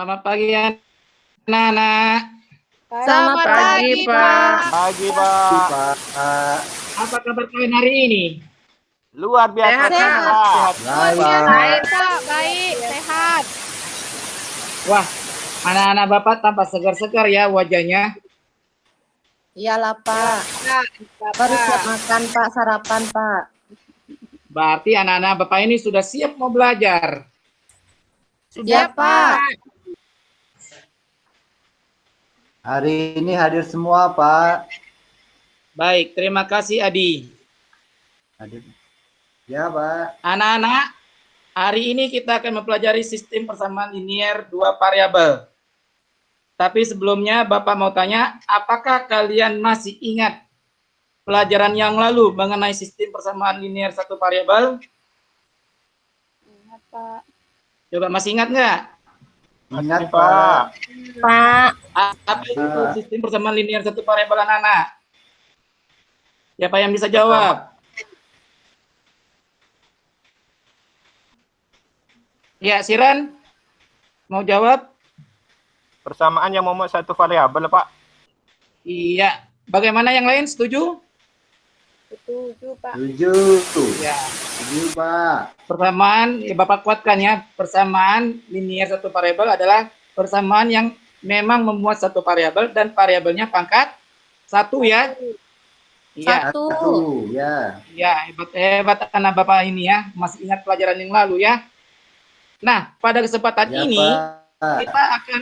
Selamat pagi anak-anak. Selamat pagi, Pak. Pagi, Pak. Apa kabar kalian hari ini? Luar biasa Sehat. sehat. Baik, Pak. Baik, sehat. Wah, anak-anak Bapak tampak segar-segar ya wajahnya. Iyalah, Pak. Baru siap makan, Pak. Sarapan, Pak. Berarti anak-anak Bapak ini sudah siap mau belajar. Sudah, Pak. Hari ini hadir semua, Pak. Baik, terima kasih Adi. Hadir. Ya, Pak. Anak-anak, hari ini kita akan mempelajari sistem persamaan linier dua variabel. Tapi sebelumnya Bapak mau tanya, apakah kalian masih ingat pelajaran yang lalu mengenai sistem persamaan linier satu variabel? Ingat, Pak. Coba masih ingat nggak? Ingat, Pak. Pak. Apa itu sistem persamaan linier satu variabel anak-anak? Siapa yang bisa jawab? Ya, Siran, mau jawab? Persamaan yang memuat satu variabel, Pak. Iya. Bagaimana yang lain? Setuju? Setuju, Pak. Tujuh. Ya. Tujuh, Pak. Persamaan, ya Bapak kuatkan ya. Persamaan linier satu variabel adalah persamaan yang memang memuat satu variabel dan variabelnya pangkat satu ya. Iya. Satu. Ya. Ya, hebat anak Bapak ini ya. Masih ingat pelajaran yang lalu ya. Nah, pada kesempatan Ya, ini Pak. kita akan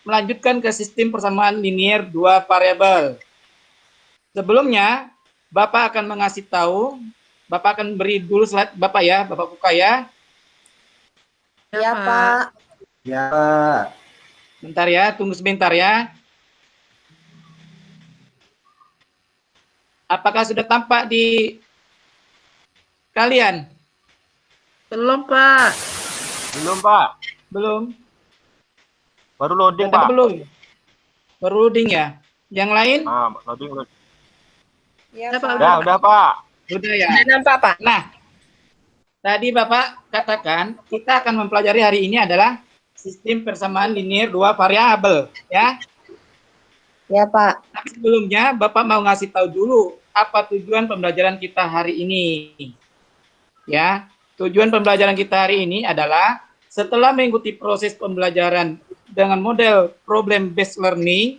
melanjutkan ke sistem persamaan linier dua variabel. Sebelumnya, Bapak akan mengasih tahu, Bapak akan beri dulu slide Bapak ya, Bapak buka ya. Ya, Pak. Ya, Pak. Bentar ya, tunggu sebentar ya. Apakah sudah tampak di kalian? Belum, Pak. Belum, Pak. Belum? Baru loading, Sudah Pak. belum? Baru loading ya? Yang lain? Loading. Ya, Pak. Udah, Pak. Sudah ya? Sudah nampak, Pak. Nah, tadi Bapak katakan kita akan mempelajari hari ini adalah sistem persamaan linier dua variabel, ya. Ya, Pak. Tapi sebelumnya Bapak mau ngasih tahu dulu apa tujuan pembelajaran kita hari ini. Ya, tujuan pembelajaran kita hari ini adalah setelah mengikuti proses pembelajaran dengan model problem based learning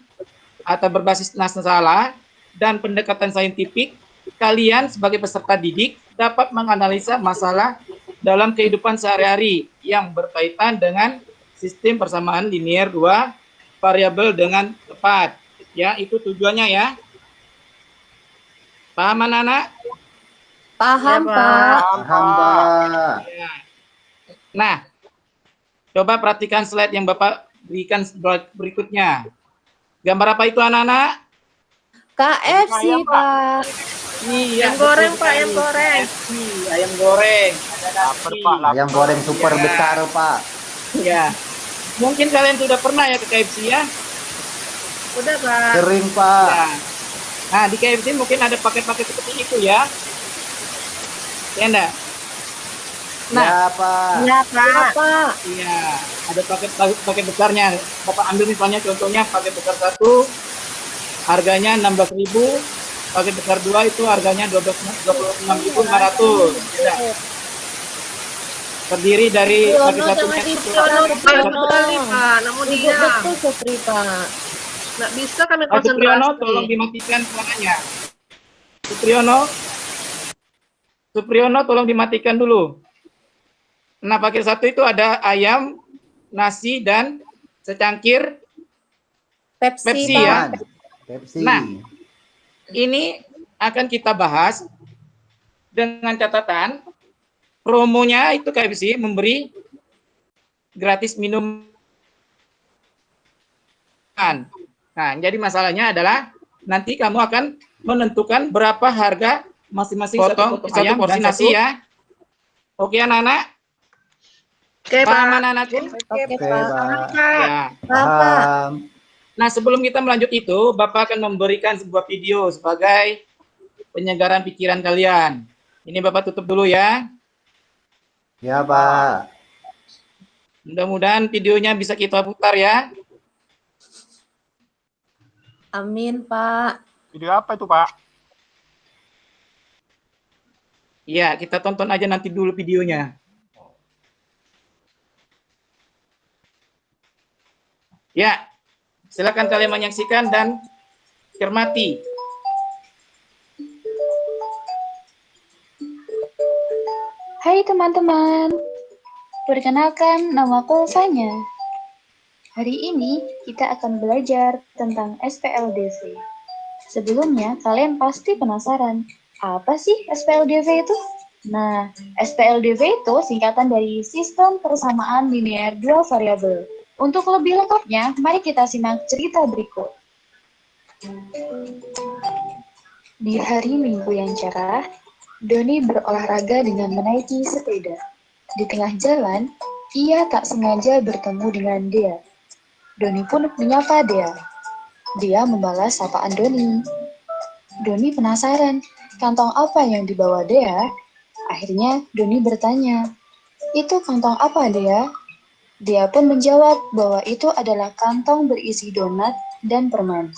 atau berbasis masalah dan pendekatan saintifik, kalian sebagai peserta didik dapat menganalisa masalah dalam kehidupan sehari-hari yang berkaitan dengan sistem persamaan linier dua variabel dengan tepat. Ya, itu tujuannya ya. Paham anak-anak? Paham, Ya, Pak. Paham, Pak. Ya. Nah, coba perhatikan slide yang Bapak berikan berikutnya. Gambar apa itu anak-anak? KFC, Ayam, Pak. Iya, Ayam goreng, betul Pak, sekali. ayam goreng. KFC, ayam goreng. Ada Lapar, nasi. Pak. Ayam goreng super Ya. besar, Pak. Ya. Mungkin kalian sudah pernah ya ke KFC ya? Udah, Pak. Sering, Pak. Ya. Nah, di KFC mungkin ada paket-paket seperti itu ya. Ya enggak? Nah, Ya, Pak. Ya, Pak. iya, ada paket besarnya. Bapak ambil misalnya contohnya paket besar 1 harganya 16.000, paket besar 2 itu harganya 26.500. Ya. Terdiri dari paket Ribut, satunya jangan itu ribut, Baik Ribut. sekali, Pak. Namun Ribut dia betul, Supri, Pak. nggak bisa kami Pak Supriyono, konsentrasi. tolong dimatikan suaranya. Supriyono, tolong dimatikan dulu. Nah, paket 1 itu ada ayam, nasi, dan secangkir Pepsi, Pepsi, Pak. ya. Pepsi. Nah, ini akan kita bahas dengan catatan promonya itu KFC memberi gratis minuman. Nah, jadi masalahnya adalah nanti kamu akan menentukan berapa harga masing-masing satu ayam porsi nasi ya. Oke anak-anak, Oke, Pak. paham anak-anakku? Oke, Oke, Pak. Pak. Ya. Paham, Pak. Paham. Nah, sebelum kita melanjut itu, Bapak akan memberikan sebuah video sebagai penyegaran pikiran kalian. Ini Bapak tutup dulu ya. Ya, Pak. Mudah-mudahan videonya bisa kita putar ya. Amin, Pak. Video apa itu, Pak? Ya, kita tonton aja nanti dulu videonya. Ya, silakan kalian menyaksikan dan cermati. Hai teman-teman, perkenalkan namaku Fanya. Hari ini kita akan belajar tentang SPLDV. Sebelumnya kalian pasti penasaran, apa sih SPLDV itu? Nah, SPLDV itu singkatan dari Sistem Persamaan Linear Dua Variabel. Untuk lebih lengkapnya, mari kita simak cerita berikut. Di hari Minggu yang cerah, Doni berolahraga dengan menaiki sepeda. Di tengah jalan, ia tak sengaja bertemu dengan Dea. Doni pun menyapa Dea. Dia membalas sapaan Doni. Doni penasaran, kantong apa yang dibawa Dea? Akhirnya Doni bertanya, "Itu kantong apa, Dea?" Dia pun menjawab bahwa itu adalah kantong berisi donat dan permen.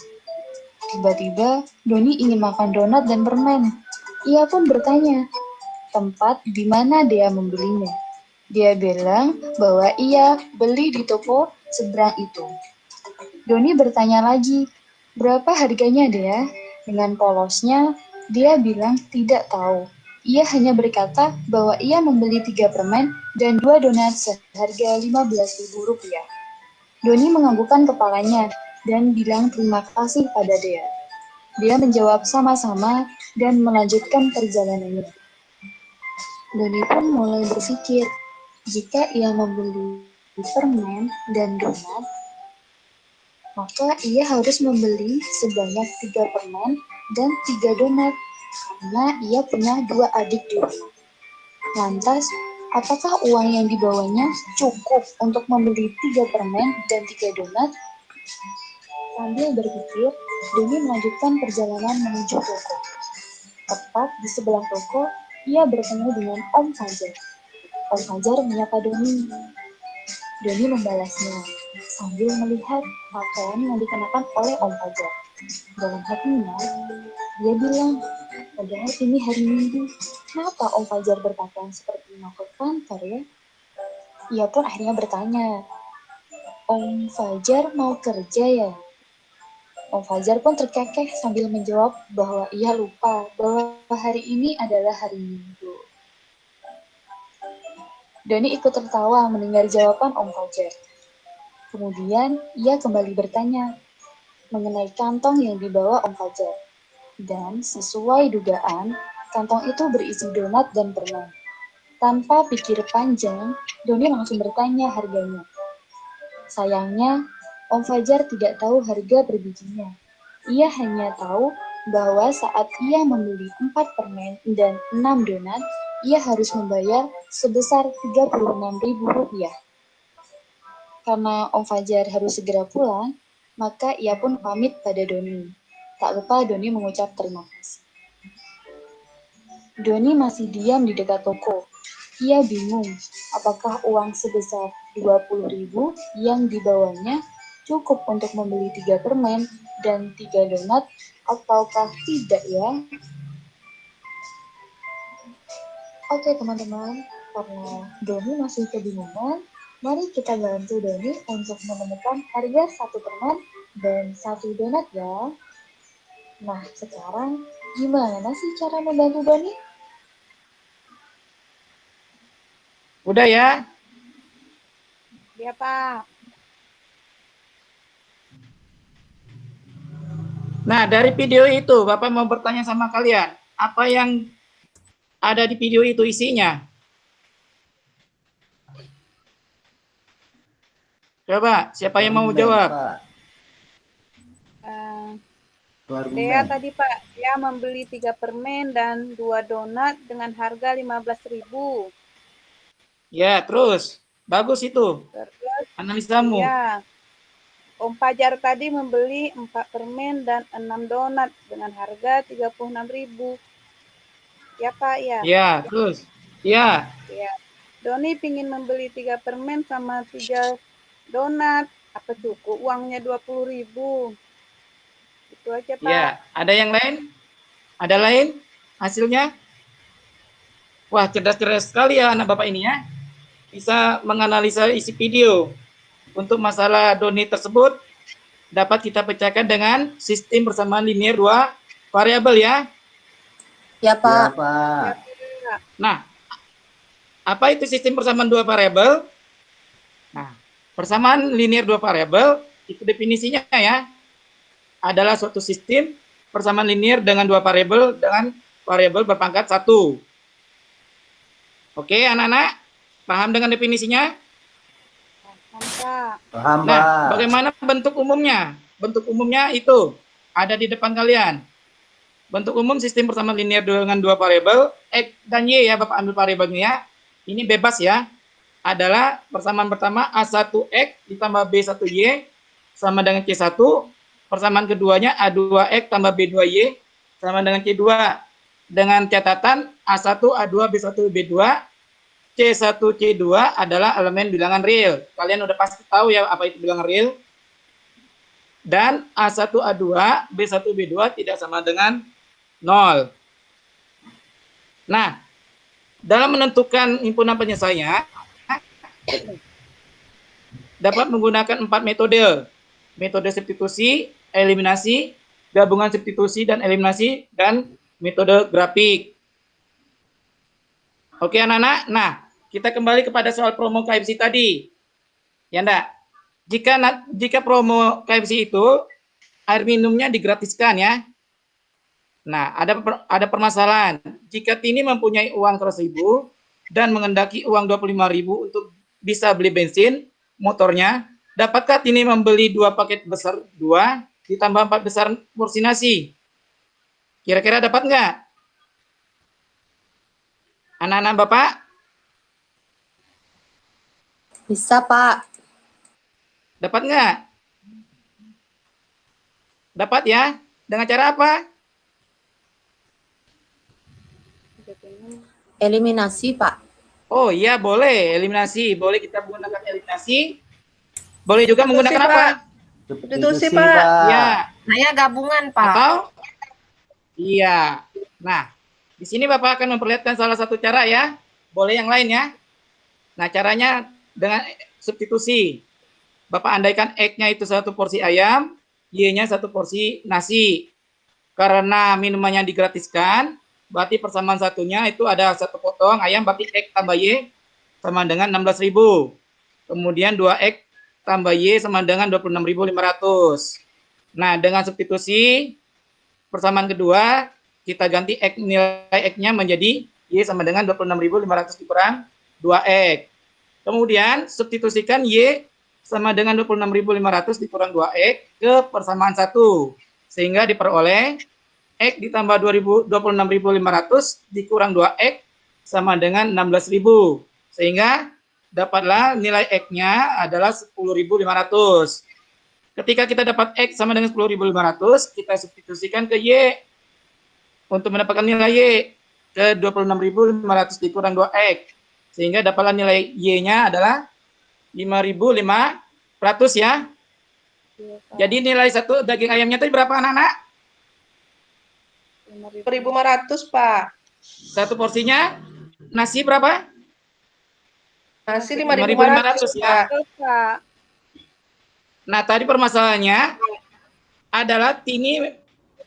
Tiba-tiba, Doni ingin makan donat dan permen. Ia pun bertanya, tempat di mana dia membelinya. Dia bilang bahwa ia beli di toko seberang itu. Doni bertanya lagi, berapa harganya Dea? Dengan polosnya, dia bilang tidak tahu. Ia hanya berkata bahwa ia membeli 3 permen dan 2 donat seharga Rp15.000. Doni menganggukkan kepalanya dan bilang terima kasih pada Dea. Dia menjawab sama-sama dan melanjutkan perjalanannya. Doni pun mulai berpikir, jika ia membeli permen dan donat, maka ia harus membeli sebanyak 3 permen dan 3 donat, karena ia punya 2 adik di rumah. Lantas, apakah uang yang dibawanya cukup untuk membeli 3 permen dan 3 donat? Sambil berpikir, Doni melanjutkan perjalanan menuju toko. Tepat di sebelah toko, ia bertemu dengan Om Fajar. Om Fajar menyapa Doni. Doni membalasnya sambil melihat pakaian yang dikenakan oleh Om Fajar. Dalam hatinya, dia bilang, padahal ini hari Minggu, kenapa Om Fajar berpakaian seperti mau ke kantor ya? Ia pun akhirnya bertanya, Om Fajar mau kerja ya? Om Fajar pun terkekeh sambil menjawab bahwa ia lupa bahwa hari ini adalah hari Minggu. Doni ikut tertawa mendengar jawaban Om Fajar. Kemudian ia kembali bertanya mengenai kantong yang dibawa Om Fajar. Dan sesuai dugaan, kantong itu berisi donat dan permen. Tanpa pikir panjang, Doni langsung bertanya harganya. Sayangnya, Om Fajar tidak tahu harga per bijinya. Ia hanya tahu bahwa saat ia membeli 4 permen dan 6 donat, ia harus membayar sebesar Rp36.000. Karena Om Fajar harus segera pulang, maka ia pun pamit pada Doni. Tak lupa Doni mengucap terima kasih. Doni masih diam di dekat toko. Ia bingung, apakah uang sebesar 20.000 yang dibawanya cukup untuk membeli 3 permen dan 3 donat, ataukah tidak ya? Oke teman-teman, karena Doni masih kebingungan, mari kita bantu Doni untuk menemukan harga 1 permen dan 1 donat ya. Nah, sekarang gimana sih cara membantu Doni? Udah ya? Ya, Pak. Nah, dari video itu, Bapak mau bertanya sama kalian, apa yang ada di video itu isinya? Coba, siapa yang mau Argumen, jawab? Pak. Itu Dea argumen. tadi Pak, dia membeli 3 permen dan 2 donat dengan harga 15.000. Ya, terus. Bagus itu, Terus, analisamu. ya, Om Fajar tadi membeli 4 permen dan 6 donat dengan harga 36.000. Ya Pak, ya. Ya, terus. Ya, Ya. Doni pingin membeli 3 permen sama 3 donat. Apa cukup uangnya 20.000? Itu aja, Pak. Ya, ada yang lain? Ada lain hasilnya? Wah, cerdas-cerdas sekali ya anak Bapak ini ya. Bisa menganalisa isi video. Untuk masalah Doni tersebut, dapat kita pecahkan dengan sistem persamaan linear 2 variabel ya. Ya, Ya, Pak. Pak. Nah, apa itu sistem persamaan 2 variabel? Nah, persamaan linear 2 variabel itu definisinya ya adalah suatu sistem persamaan linear dengan 2 variabel dengan variabel berpangkat 1. Oke, anak-anak, paham dengan definisinya? Pak. Paham, Nah, Pak. bagaimana bentuk umumnya? Bentuk umumnya itu ada di depan kalian. Bentuk umum sistem persamaan linear dengan 2 variabel X dan Y ya, Bapak ambil variabelnya ya. Ini bebas ya. Adalah persamaan pertama A1X ditambah B1Y sama dengan C1. Persamaan keduanya A2X tambah B2Y sama dengan C2. Dengan catatan A1, A2, B1, B2, C1, C2 adalah elemen bilangan real. Kalian udah pasti tahu ya apa itu bilangan real. Dan A1, A2, B1, B2 tidak sama dengan 0. Nah, dalam menentukan himpunan penyelesaian, dapat menggunakan 4 metode. Metode substitusi, eliminasi, gabungan substitusi dan eliminasi, dan metode grafik. Oke anak-anak, nah kita kembali kepada soal promo KFC tadi. Ya enggak? Jika promo KFC itu air minumnya digratiskan ya. Nah, ada permasalahan. Jika Tini mempunyai uang 100.000 dan mengendaki uang 25.000 untuk bisa beli bensin motornya, dapatkah Tini membeli 2 paket besar 2 ditambah 4 besar porsi nasi? Kira-kira dapat nggak? Anak-anak Bapak? Bisa, Pak. Dapat nggak? Dapat ya? Dengan cara apa? Eliminasi, Pak. Oh iya, boleh. Eliminasi. Boleh kita menggunakan eliminasi. Boleh juga menggunakan apa? Substitusi, Pak. Ya. Saya gabungan, Pak. Atau? Iya. Nah, di sini Bapak akan memperlihatkan salah satu cara ya. Boleh yang lain ya. Nah, caranya dengan substitusi. Bapak andaikan X-nya itu 1 porsi ayam, Y-nya 1 porsi nasi. Karena minumannya digratiskan, berarti persamaan satunya itu ada 1 potong ayam, berarti X tambah Y sama dengan 16.000. Kemudian 2X tambah Y sama dengan 26.500. Nah, dengan substitusi persamaan kedua, kita ganti X, nilai X-nya menjadi Y sama dengan 26.500 dikurang 2X. Kemudian substitusikan Y sama dengan 26.500 dikurang 2X ke persamaan 1. Sehingga diperoleh X ditambah 26.500 dikurang 2X sama dengan 16.000. Sehingga dapatlah nilai X-nya adalah 10.500. Ketika kita dapat X sama dengan 10.500, kita substitusikan ke Y. Untuk mendapatkan nilai Y ke 26.500 dikurang 2X. Sehingga dapatlah nilai Y-nya adalah 5.500 ya. Jadi nilai 1 daging ayamnya tadi berapa anak-anak? 1.500, Pak. 1 porsinya nasi berapa? Nasi 5.500 ya. Pak. Nah, tadi permasalahannya adalah Tini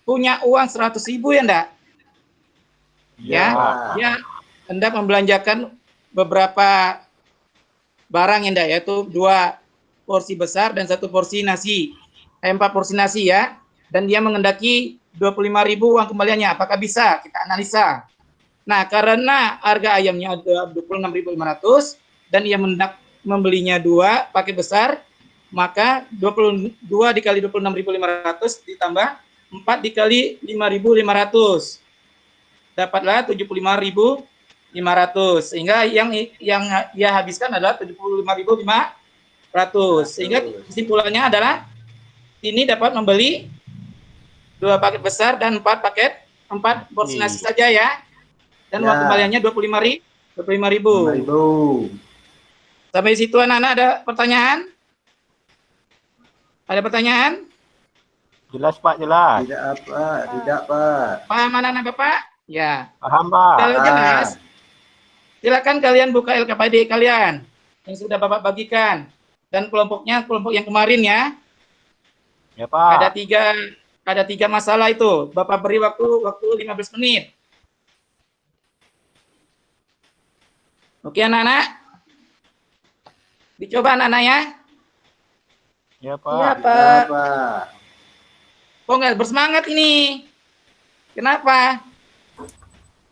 punya uang 100.000 ya enggak? Ya, dia hendak membelanjakan beberapa barang ya enggak, yaitu 2 porsi besar dan 1 porsi nasi. 4 porsi nasi ya. Dan dia mengendaki 25.000 uang kembaliannya. Apakah bisa? Kita analisa. Nah, karena harga ayamnya ada 26.500 dan ia membelinya 2 paket besar, maka 22 dikali 26.500 ditambah 4 dikali 5.500. Dapatlah 75.500. Sehingga yang ia habiskan adalah 75.500. Sehingga kesimpulannya adalah ini dapat membeli 2 paket besar dan 4 porsi nasi saja ya. Dan uang kembaliannya 25.000. 25.000. 5.000. Sampai situ anak-anak ada pertanyaan? Ada pertanyaan? Jelas Pak, jelas. Tidak apa, tidak Pak. Paham anak-anak Bapak? Ya. Paham Pak. Kalau jelas, silakan kalian buka LKPD kalian yang sudah Bapak bagikan. Dan kelompoknya kelompok yang kemarin ya. Ya Pak. Ada tiga masalah itu. Bapak beri waktu 15 menit. Oke anak-anak? Dicoba anak-anak ya. Ya Pak. Iya, Tidak Pak. Pak. Kok nggak bersemangat ini? Kenapa?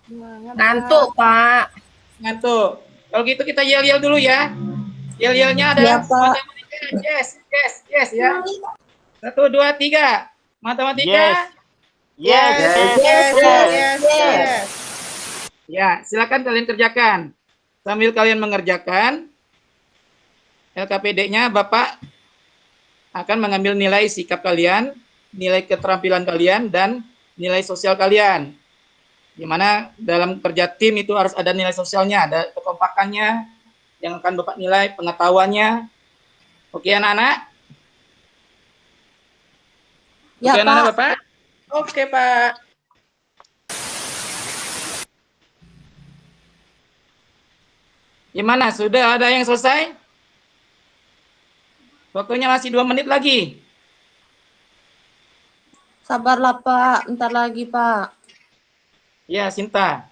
Semangat, Ngantuk, Pak. Ngantuk. Kalau gitu kita yel-yel dulu ya. Yel-yelnya adalah Iya, Pak. matematika. Yes ya. 1, 2, 3. Matematika. Yes. Yes. Ya, silakan kalian kerjakan. Sambil kalian mengerjakan LKPD-nya, Bapak akan mengambil nilai sikap kalian, nilai keterampilan kalian, dan nilai sosial kalian. Di mana dalam kerja tim itu harus ada nilai sosialnya, ada kekompakannya, yang akan Bapak nilai pengetahuannya. Oke anak-anak? Ya, Oke anak-anak Pak. Bapak? Oke, Pak. Gimana? Sudah ada yang selesai? Waktunya masih 2 menit lagi. Sabarlah, Pak. Ntar lagi, Pak. Ya, Sinta.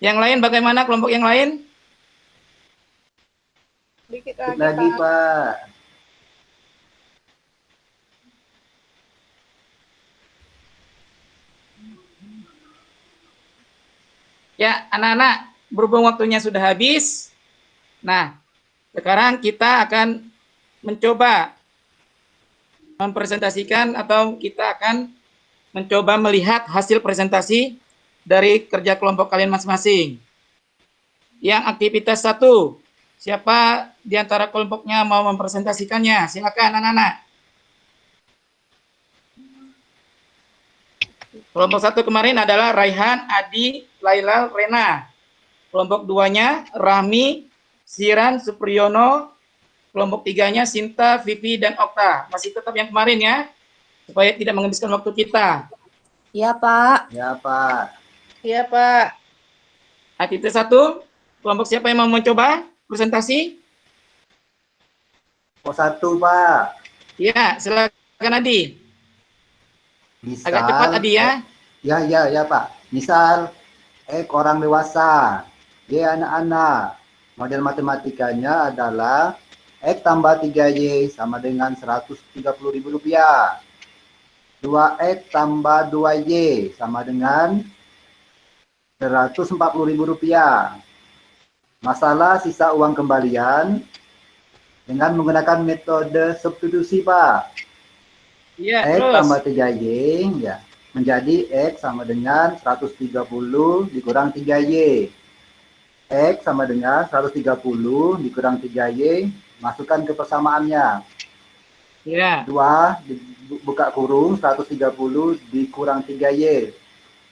Yang lain bagaimana kelompok yang lain? Dikit Dikit lagi, lagi Pak. Pak. Ya, anak-anak, berhubung waktunya sudah habis. Nah, sekarang kita akan mencoba mempresentasikan atau kita akan mencoba melihat hasil presentasi dari kerja kelompok kalian masing-masing. Yang aktivitas 1, siapa di antara kelompoknya mau mempresentasikannya? Silakan anak-anak. Kelompok 1 kemarin adalah Raihan, Adi, Laila, Rena. Kelompok 2-nya Rahmi, Siran, Supriyono. Kelompok 3-nya Sinta, Vivi, dan Okta. Masih tetap yang kemarin ya, supaya tidak menghabiskan waktu kita. Iya, Pak. Ya Pak. Iya, Pak. Aktivitas 1, kelompok siapa yang mau mencoba presentasi? Kelompok 1 Pak. Ya, silakan Adi. Misal, Agak cepat Adi ya. Ya Pak. Misal orang dewasa, Y anak-anak. Model matematikanya adalah X tambah 3Y sama dengan Rp130.000. 2X tambah 2Y sama dengan Rp140.000. Masalah sisa uang kembalian dengan menggunakan metode substitusi Pak. Iya, X terus. tambah 3Y ya, menjadi X sama dengan 130 dikurang 3Y. X sama dengan 130 dikurang 3Y, masukkan ke persamaannya. Ya. 2 buka kurung 130 dikurang 3Y.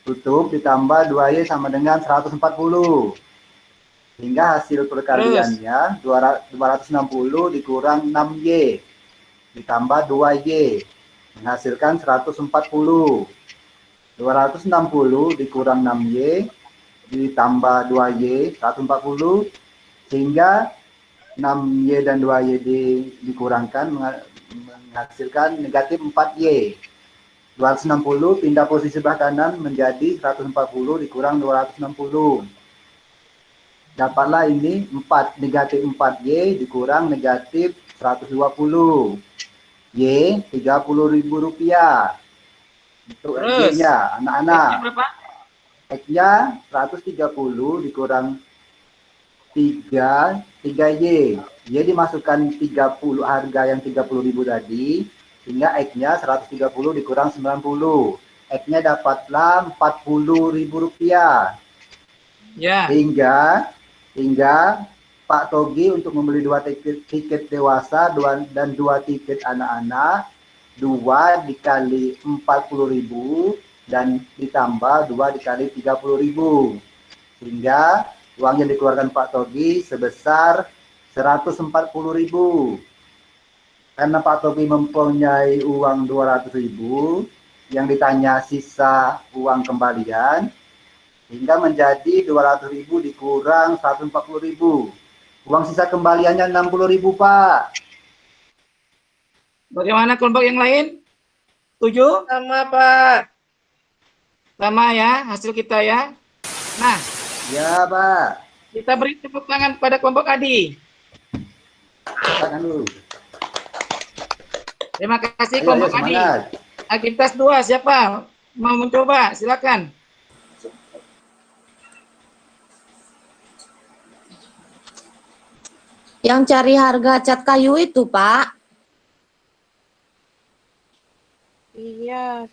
Tutup ditambah 2Y sama dengan 140. Hingga hasil perkaliannya 260 dikurang 6Y ditambah 2Y menghasilkan 140. 260 dikurang 6Y ditambah 2Y 140 sehingga 6Y dan 2Y dikurangkan menghasilkan negatif 4Y. 260 pindah posisi sebelah kanan menjadi 140 dikurang 260. Dapatlah ini 4 negatif 4Y dikurang negatif 120. Y Rp30.000. Untuk Terus, Y-nya anak-anak. X-nya berapa? X-nya 130 dikurang 3Y. Y dimasukkan 30 harga yang 30.000 tadi, sehingga X-nya 130 dikurang 90. X-nya dapatlah Rp40.000. Ya. Hingga Pak Togi untuk membeli 2 tiket dewasa dan 2 tiket anak-anak, 2 dikali 40.000 dan ditambah 2 dikali 30.000. Sehingga Uang yang dikeluarkan Pak Togi sebesar 140.000. Karena Pak Togi mempunyai uang 200.000, yang ditanya sisa uang kembalian, hingga menjadi 200.000 dikurang 140.000. Uang sisa kembaliannya 60.000, Pak. Bagaimana kelompok yang lain? Setuju? Sama, Pak. Sama ya hasil kita ya. Nah, Ya, Pak. kita beri tepuk tangan pada kelompok Adi. Tangan dulu. Terima kasih Ayo, kelompok Adi. semangat. Aktivitas 2 siapa mau mencoba? Silakan. Yang cari harga cat kayu itu, Pak. Iya,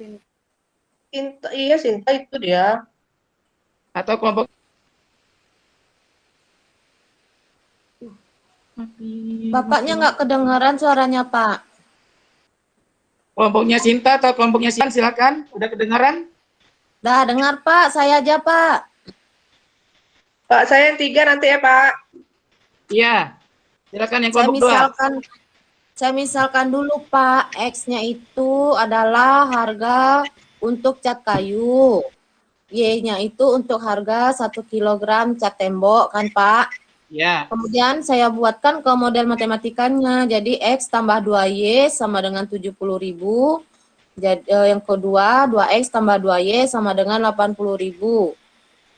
Iya, Sinta itu dia. Atau kelompok Bapaknya nggak kedengaran suaranya, Pak. kelompoknya Sinta atau kelompoknya Sian, silakan. Udah kedengaran? Dah dengar, Pak. Saya aja, Pak. Pak, saya yang 3 nanti ya, Pak. Iya. Silakan yang Saya kelompok 2. misalkan dulu, Pak. X-nya itu adalah harga untuk cat kayu. Y-nya itu untuk harga 1 kilogram cat tembok, kan, Pak? Ya. Kemudian saya buatkan ke model matematikanya. Jadi X tambah 2Y sama dengan 70.000. Jadi yang kedua 2X tambah 2Y sama dengan 80.000.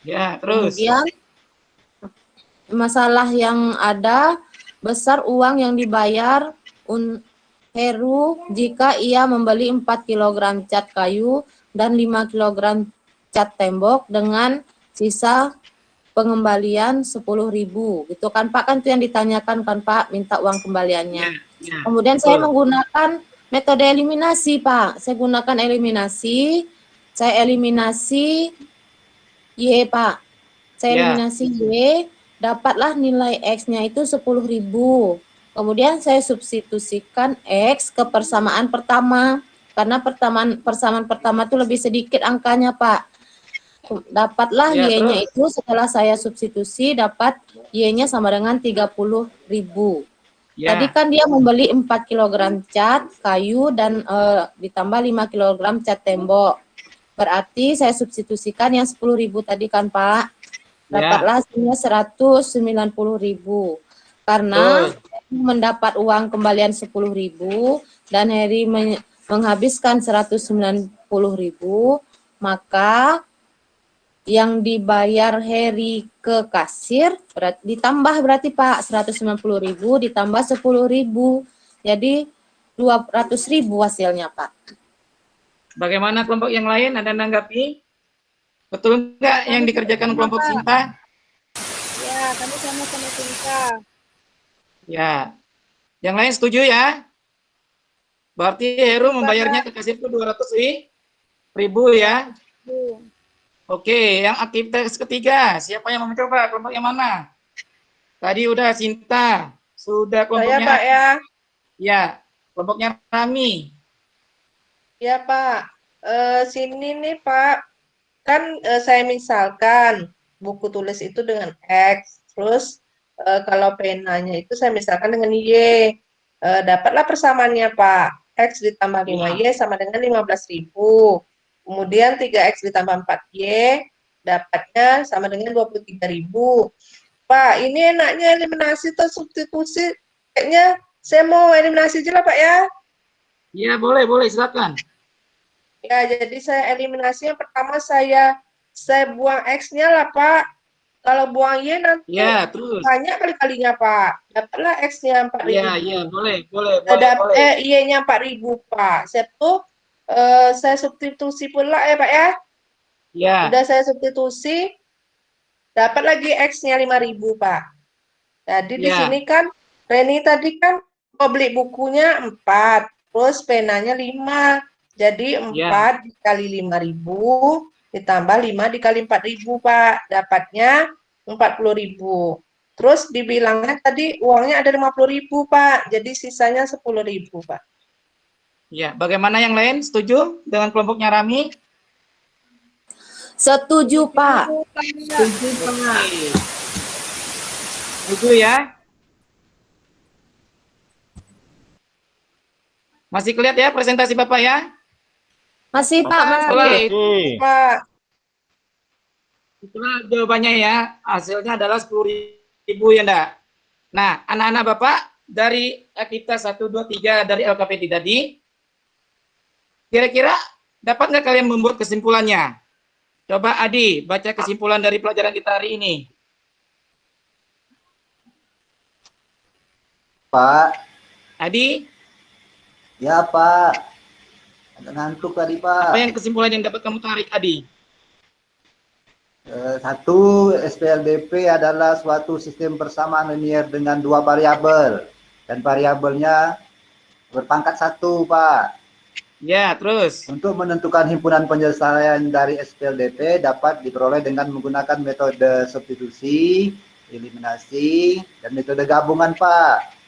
Ya, terus. Kemudian masalah yang ada, besar uang yang dibayar Heru jika ia membeli 4 kg cat kayu dan 5 kg cat tembok dengan sisa pengembalian 10.000 gitu kan Pak, kan itu yang ditanyakan kan Pak, minta uang kembaliannya. Ya, Kemudian saya menggunakan metode eliminasi Pak, saya gunakan eliminasi, saya eliminasi Y Pak, saya eliminasi Y, dapatlah nilai X-nya itu 10.000. Kemudian saya substitusikan X ke persamaan pertama, karena persamaan pertama itu lebih sedikit angkanya Pak. Dapatlah Ya, Y-nya itu setelah saya substitusi dapat Y-nya sama dengan 30.000. Ya. Tadi kan dia membeli 4 kg cat kayu dan ditambah 5 kg cat tembok. Berarti saya substitusikan yang 10.000 tadi kan Pak. Dapatlah hasilnya 190.000. Karena mendapat uang kembalian 10.000 dan Heri menghabiskan 190.000, maka yang dibayar Heri ke kasir ditambah berarti Pak 190.000 ditambah 10.000, jadi 200.000 hasilnya Pak. Bagaimana kelompok yang lain? Ada menanggapi? Betul enggak yang dikerjakan kelompok Sinta? Ya, kami sama-sama Sinta. Ya. Yang lain setuju ya? Berarti Heru membayarnya ke kasir itu 200.000 ya? Oke, yang aktivitas ketiga, siapa yang mau mencoba? Kelompok yang mana? Tadi udah Sinta, sudah kelompoknya. Saya Pak ya. Ya, kelompoknya Rami. Ya Pak, sini nih Pak, kan saya misalkan buku tulis itu dengan X, terus kalau penanya itu saya misalkan dengan Y, dapatlah persamaannya Pak, X ditambah 5Y sama dengan 15.000. Kemudian 3X ditambah 4Y, dapatnya sama dengan 23.000. Pak, ini enaknya eliminasi atau substitusi? Kayaknya saya mau eliminasi aja lah Pak ya. Iya, boleh, silakan. Ya, jadi saya eliminasi yang pertama saya buang X-nya lah Pak. Kalau buang Y nanti terus. banyak kali-kalinya Pak. Dapatlah X-nya 4.000. Iya, boleh. Y-nya 4.000 Pak. Saya substitusi pula ya Pak ya. Iya. Udah saya substitusi, dapat lagi X-nya 5.000 Pak. Jadi di sini kan Reni tadi kan mau beli bukunya 4, terus penanya 5. Jadi 4 dikali 5.000 ditambah 5 dikali 4.000 Pak. Dapatnya 40.000. Terus dibilangnya tadi uangnya ada 50.000 Pak. Jadi sisanya 10.000 Pak. Ya, bagaimana yang lain? Setuju dengan kelompoknya Rami? Setuju Pak. Setuju Pak. Itu ya. Masih kelihatan ya presentasi Bapak ya? Masih Pak, masih. Oke, Pak. itulah jawabannya ya. Hasilnya adalah 10.000 ya enggak? Nah, anak-anak Bapak dari aktivitas 1, 2, 3 dari LKPD tadi, kira-kira dapat nggak kalian membuat kesimpulannya? Coba Adi, baca kesimpulan dari pelajaran kita hari ini. Pak. Adi, Ya, Pak. Agak ngantuk tadi, Pak. apa yang kesimpulan yang dapat kamu tarik, Adi? Satu, SPLDP adalah suatu sistem persamaan linear dengan 2 variabel. Dan variabelnya berpangkat 1, Pak. Ya, terus. Untuk menentukan himpunan penyelesaian dari SPLDP dapat diperoleh dengan menggunakan metode substitusi, eliminasi, dan metode gabungan, Pak.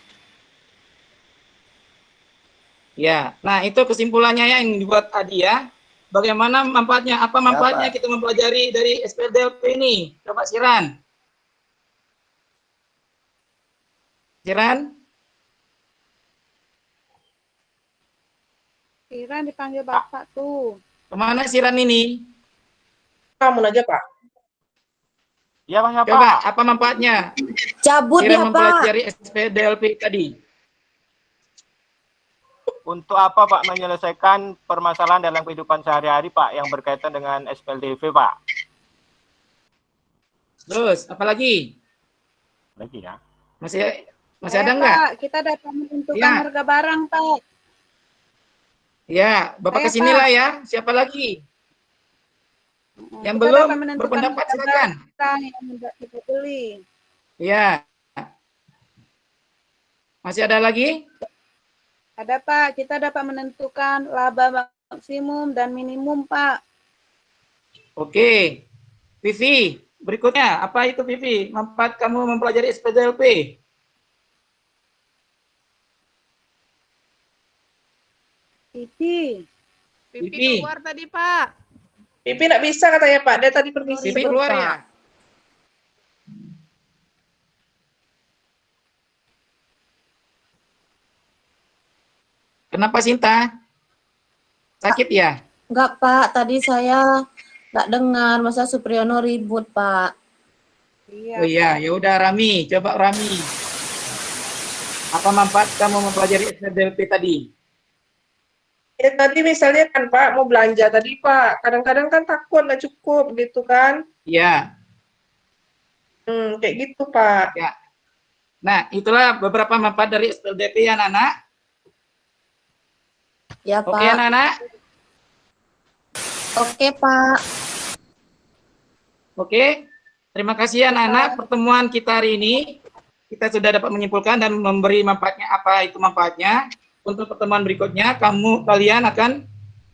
Ya, nah itu kesimpulannya yang dibuat Adi ya. Bagaimana manfaatnya? Apa manfaatnya kita mempelajari dari SPLDP ini? Coba Siran. Siran? Siran dipanggil Bapak tuh. Kemana Siran ini? Kamu aja, Pak. Ya, Pak. Ya, Pak. Coba, apa manfaatnya? Cabut Siran ya Pak. mempelajari SPLDP tadi. Untuk apa Pak menyelesaikan permasalahan dalam kehidupan sehari-hari Pak yang berkaitan dengan SPLDV Pak? Terus, apa lagi? Lagi ya. Masih ada nggak? Pak, kita dapat menentukan Ya. harga barang, Pak. Ya, Bapak Saya, kesinilah ya. Siapa lagi? Yang Kita belum dapat menentukan berpendapat harga silakan. barang yang hendak kita beli. Ya. Masih ada lagi? Ada Pak, kita dapat menentukan laba maksimum dan minimum Pak. Oke. Vivi, berikutnya apa itu Vivi? Manfaat kamu mempelajari SPLDP? Pipi. Vivi, keluar tadi, Pak. Pipi nggak bisa katanya, Pak. Dia tadi permisi. Vivi keluar ya? Kenapa Sinta? Sakit ya? Enggak Pak, tadi saya nggak dengar masa Supriyono ribut Pak. Iya. Oh iya, ya udah Rami, coba Rami. Apa manfaat kamu mempelajari SPLDP tadi? Ya tadi misalnya kan Pak mau belanja tadi Pak. Kadang-kadang kan takut nggak cukup gitu kan. Iya. Kayak gitu Pak. Ya. Nah, itulah beberapa manfaat dari SPLDP ya, anak-anak. Ya Pak. Oke, anak-anak. Oke Pak. Oke. Terima kasih anak-anak. Pertemuan kita hari ini kita sudah dapat menyimpulkan dan memberi manfaatnya apa itu manfaatnya. Untuk pertemuan berikutnya kalian akan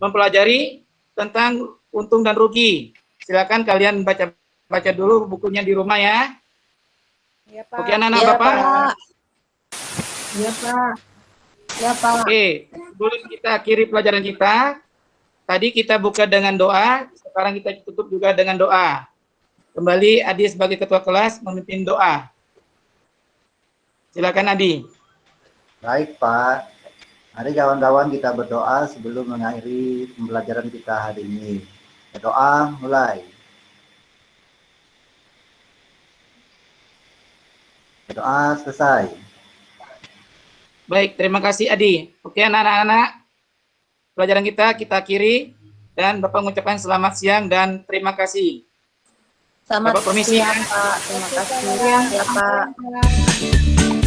mempelajari tentang untung dan rugi. Silakan kalian baca dulu bukunya di rumah ya. Iya Pak. Oke anak-anak Ya Bapak. Pak. Ya Pak. Ya Pak. Oke, sebelum kita akhiri pelajaran kita, tadi kita buka dengan doa, sekarang kita tutup juga dengan doa. Kembali Adi sebagai ketua kelas memimpin doa. Silakan Adi. Baik, Pak. Mari kawan-kawan kita berdoa sebelum mengakhiri pembelajaran kita hari ini. Berdoa mulai. Berdoa selesai. Baik, terima kasih Adi. Oke anak-anak, pelajaran kita akhiri dan Bapak mengucapkan selamat siang dan terima kasih. Selamat Bapak permisi. siang Pak. Terima kasih. Ya Pak. Pak.